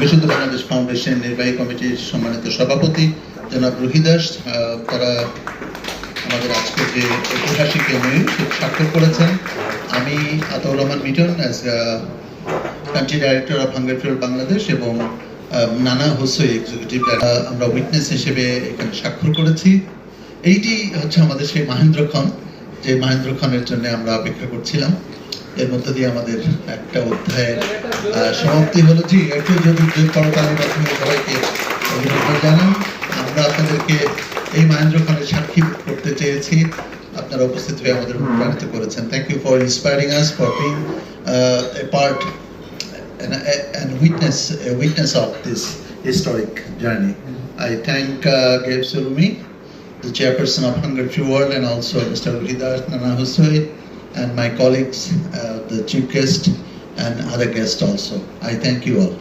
বিশুদ্ধ বাংলাদেশ ফাউন্ডেশন নির্বাহী কমিটির সম্মানিত সভাপতি জনাব রুহি দাস, তারা আমাদের আজকের যে ঐতিহাসিক এমওইউ স্বাক্ষর করেছেন। আমি Ataur Rahman Miton as country director of hunger fuel Bangladesh এবং নানা হোসই এক্সিকিউটিভ আমরা উইটনেস হিসেবে এখানে স্বাক্ষর করেছি। এইটি হচ্ছে আমাদের সেই মহেন্দ্র খন, যে মহেন্দ্র খনের জন্য আমরা অপেক্ষা করছিলাম। এর মধ্য দিয়ে আমাদের একটা অধ্যায়ের সমাপ্তি হলো। জি, একটু যদি করতালির মাধ্যমে সবাইকে অভিনন্দন জানান। আমরা আপনাদেরকে এই মহেন্দ্র খনের সাক্ষী করতে চেয়েছি, আপনারা উপস্থিত হয়ে আমাদের অনুপ্রাণিত করেছেন। Thank you for inspiring us, for being a part and witness of this historic journey. I thank Gabe Surumi, the chairperson of Hunger Free World, and also Mr. Ruhidas Nana Husoi, and my colleagues, the chief guest and other guests also. I thank you all.